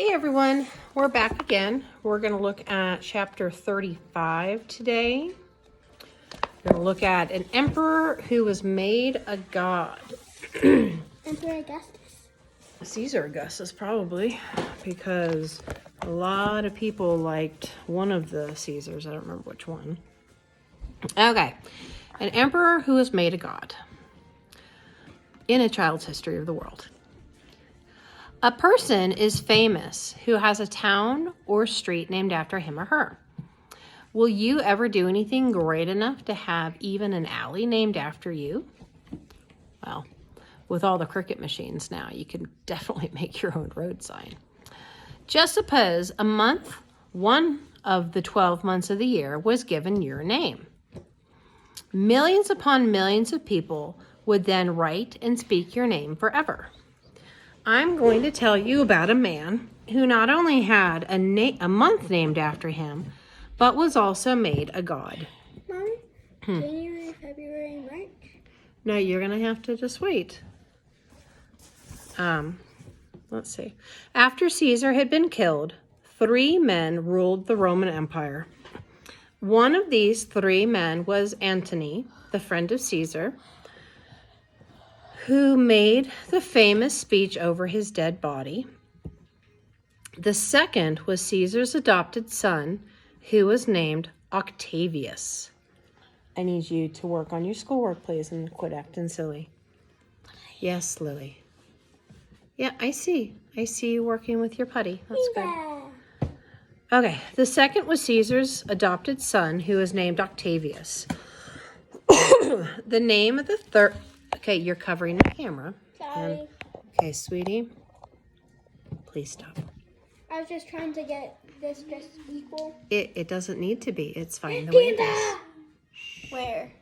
Hey everyone, we're back again. We're going to look at chapter 35 today. We're going to look at an emperor who was made a god. Emperor Augustus. Caesar Augustus, probably, because a lot of people liked one of the Caesars. I don't remember which one. Okay, an emperor who was made a god in a child's history of the world. A person is famous who has a town or street named after him or her. Will you ever do anything great enough to have even an alley named after you? Well, with all the cricket machines now, you can definitely make your own road sign. Just suppose a month, one of the 12 months of the year, was given your name. Millions upon millions of people would then write and speak your name forever. I'm going to tell you about a man who not only had a month named after him, but was also made a god. Mommy, January, February, March? No, you're going to have to just wait. Let's see. After Caesar had been killed, 3 men ruled the Roman Empire. One of these 3 men was Antony, the friend of Caesar, who made the famous speech over his dead body. The second was Caesar's adopted son, who was named Octavius. I need you to work on your schoolwork, please, and quit acting silly. Yes, Lily. Yeah, I see. I see you working with your putty. That's good. Okay, the second was Caesar's adopted son, who was named Octavius. The name of the third... Okay, you're covering the camera. Sorry. Okay, sweetie. Please stop. I was just trying to get this just equal. It doesn't need to be. It's fine the way it is. Where?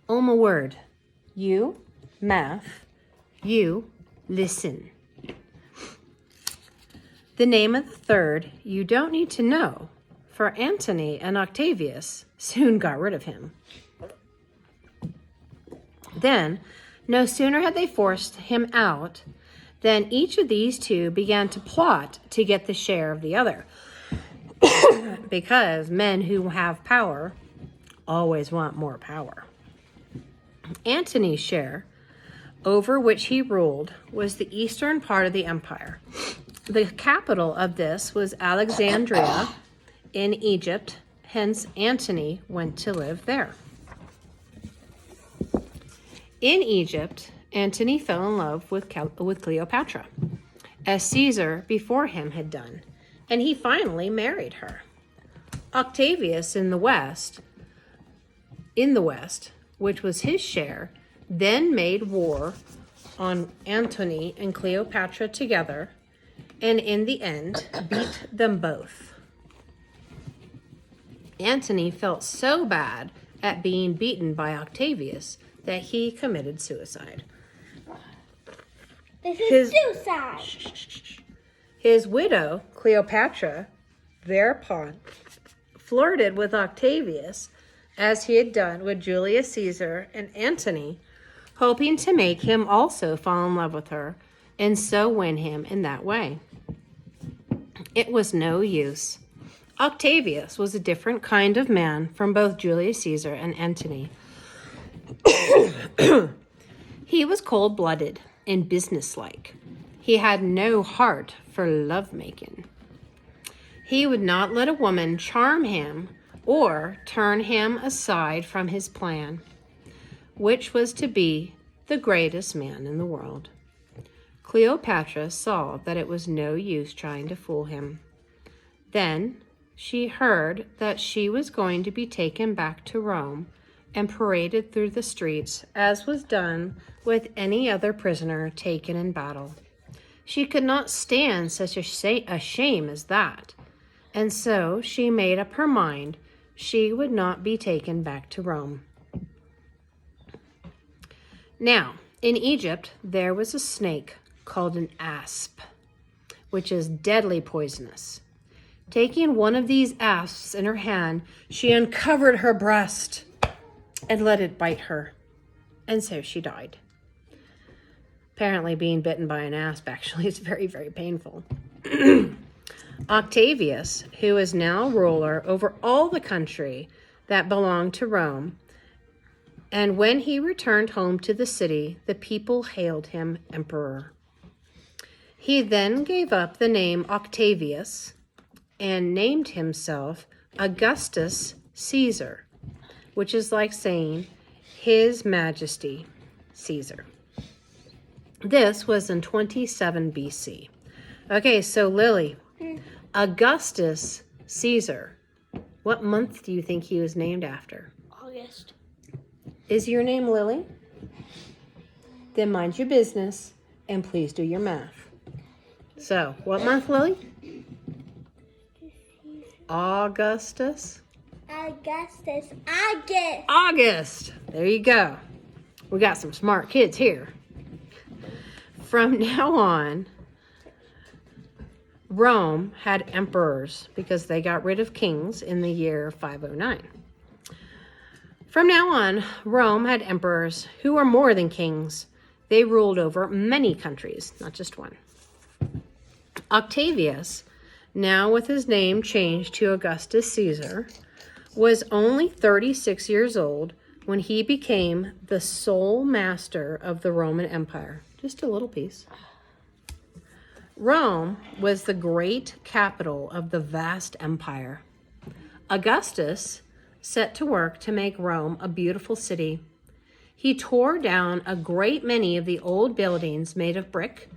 A word. You, math. You, listen. The name of the third you don't need to know, for Antony and Octavius soon got rid of him. Then, no sooner had they forced him out than each of these 2 began to plot to get the share of the other. Because men who have power always want more power. Antony's share, over which he ruled, was the eastern part of the empire. The capital of this was Alexandria in Egypt, hence Antony went to live there. In Egypt, Antony fell in love with Cleopatra, as Caesar before him had done, and he finally married her. Octavius in the west, which was his share, then made war on Antony and Cleopatra together, and in the end beat them both. Antony felt so bad at being beaten by Octavius that he committed suicide. This is suicide. His widow, Cleopatra, thereupon flirted with Octavius as he had done with Julius Caesar and Antony, hoping to make him also fall in love with her and so win him in that way. It was no use. Octavius was a different kind of man from both Julius Caesar and Antony. He was cold-blooded and businesslike. He had no heart for lovemaking. He would not let a woman charm him or turn him aside from his plan, which was to be the greatest man in the world. Cleopatra saw that it was no use trying to fool him. Then she heard that she was going to be taken back to Rome and paraded through the streets, as was done with any other prisoner taken in battle. She could not stand such a shame as that, and so she made up her mind she would not be taken back to Rome. Now, in Egypt, there was a snake called an asp, which is deadly poisonous. Taking one of these asps in her hand, she uncovered her breast and let it bite her, and so she died. Apparently being bitten by an asp actually is very, very painful. Octavius, who is now ruler over all the country that belonged to Rome, and when he returned home to the city, the people hailed him emperor. He then gave up the name Octavius and named himself Augustus Caesar, which is like saying His Majesty Caesar. This was in 27 BC. Okay, so Lily, Augustus Caesar, what month do you think he was named after? August. Is your name Lily? Then mind your business and please do your math. So, what month, Lily? Augustus? Augustus. August. August. There you go. We got some smart kids here. From now on, Rome had emperors because they got rid of kings in the year 509. From now on, Rome had emperors who were more than kings. They ruled over many countries, not just one. Octavius, now with his name changed to Augustus Caesar, was only 36 years old when he became the sole master of the Roman Empire. Just a little piece. Rome was the great capital of the vast empire. Augustus set to work to make Rome a beautiful city. He tore down a great many of the old buildings made of brick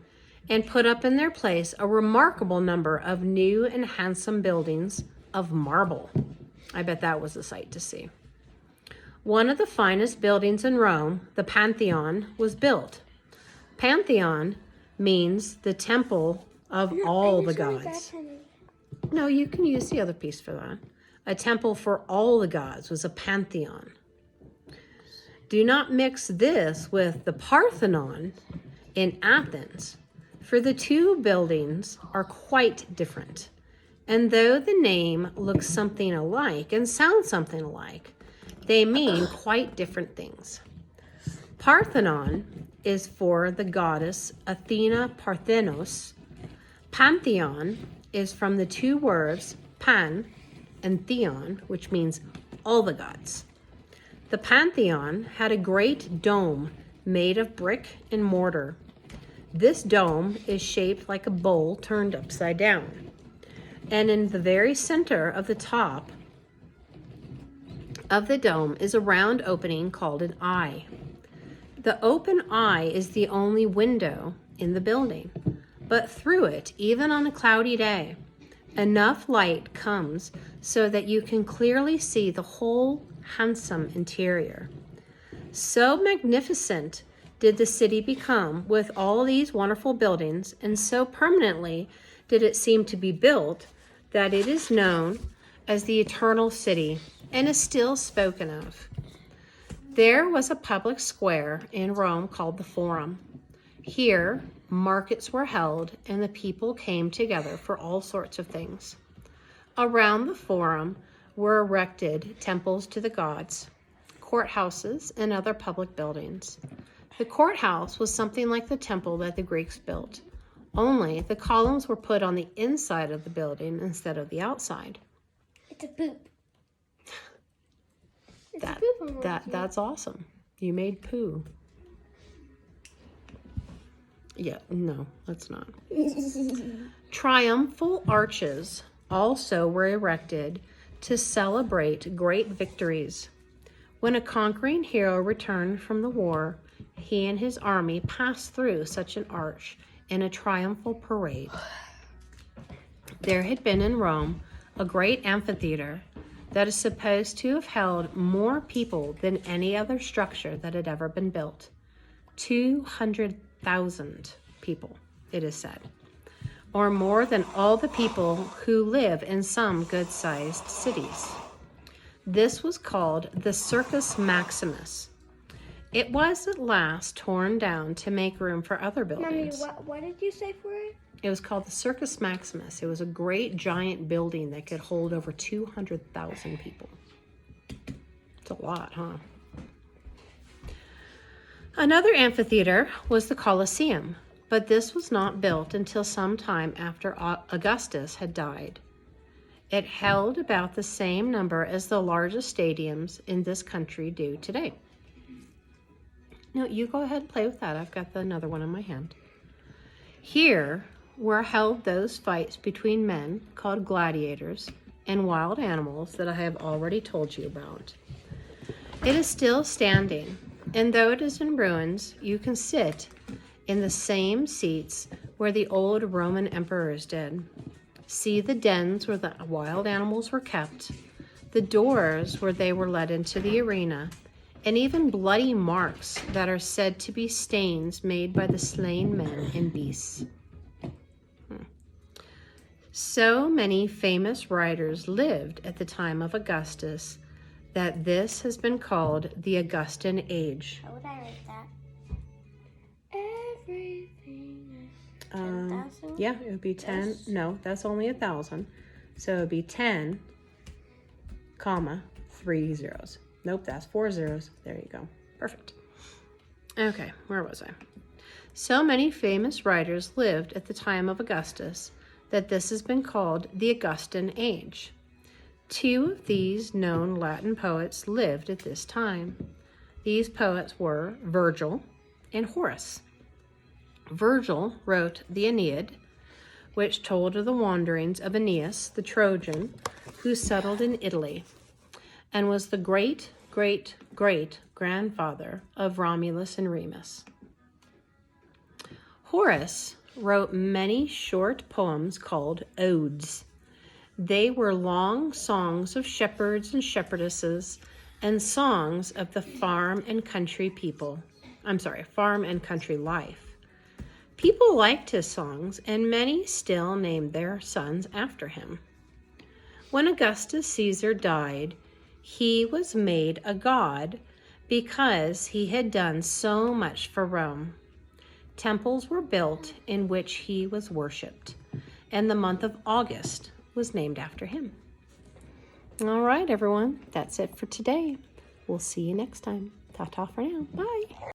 and put up in their place a remarkable number of new and handsome buildings of marble. I bet that was a sight to see. One of the finest buildings in Rome, the Pantheon, was built. Pantheon means the temple of all the gods. No, you can use the other piece for that. A temple for all the gods was a pantheon. Do not mix this with the Parthenon in Athens, for the two buildings are quite different. And though the name looks something alike and sounds something alike, they mean quite different things. Parthenon is for the goddess Athena Parthenos. Pantheon is from the two words pan and theon, which means all the gods. The Pantheon had a great dome made of brick and mortar. This dome is shaped like a bowl turned upside down. And in the very center of the top of the dome is a round opening called an eye. The open eye is the only window in the building, but through it, even on a cloudy day, enough light comes so that you can clearly see the whole handsome interior. So magnificent did the city become with all these wonderful buildings, and so permanently did it seem to be built that it is known as the Eternal City and is still spoken of. There was a public square in Rome called the Forum. Here, markets were held and the people came together for all sorts of things. Around the Forum were erected temples to the gods, courthouses, and other public buildings. The courthouse was something like the temple that the Greeks built, only the columns were put on the inside of the building instead of the outside. It's a poop. It's a poop That's awesome. You made poo. Yeah, no, that's not. Triumphal arches also were erected to celebrate great victories. When a conquering hero returned from the war, he and his army passed through such an arch in a triumphal parade. There had been in Rome a great amphitheater that is supposed to have held more people than any other structure that had ever been built. 200,000 people, it is said, or more than all the people who live in some good-sized cities. This was called the Circus Maximus. It was at last torn down to make room for other buildings. Mommy, what did you say for it? It was called the Circus Maximus. It was a great giant building that could hold over 200,000 people. It's a lot, huh? Another amphitheater was the Colosseum. but this was not built until some time after Augustus had died. It held about the same number as the largest stadiums in this country do today. No, you go ahead and play with that. I've got another one in my hand. Here were held those fights between men called gladiators and wild animals that I have already told you about. It is still standing, and though it is in ruins, you can sit in the same seats where the old Roman emperors did. See the dens where the wild animals were kept, the doors where they were led into the arena, and even bloody marks that are said to be stains made by the slain men and beasts. So many famous writers lived at the time of Augustus that this has been called the Augustan Age. How would I write that? Everything is 10,000? Yeah, it would be 10. Yes. No, that's only 1,000. So it would be 10, comma, 3 zeros. Nope, that's 4 zeros. There you go. Perfect. Okay, where was I? So many famous writers lived at the time of Augustus that this has been called the Augustan Age. 2 of these known Latin poets lived at this time. These poets were Virgil and Horace. Virgil wrote the Aeneid, which told of the wanderings of Aeneas, the Trojan, who settled in Italy, and was the great-great-great-grandfather of Romulus and Remus. Horace wrote many short poems called odes. They were long songs of shepherds and shepherdesses and songs of the farm and country life. People liked his songs, and many still named their sons after him. When Augustus Caesar died, he was made a god because he had done so much for Rome. Temples were built in which he was worshipped, and the month of August was named after him. All right, everyone, that's it for today. We'll see you next time. Ta-ta for now. Bye.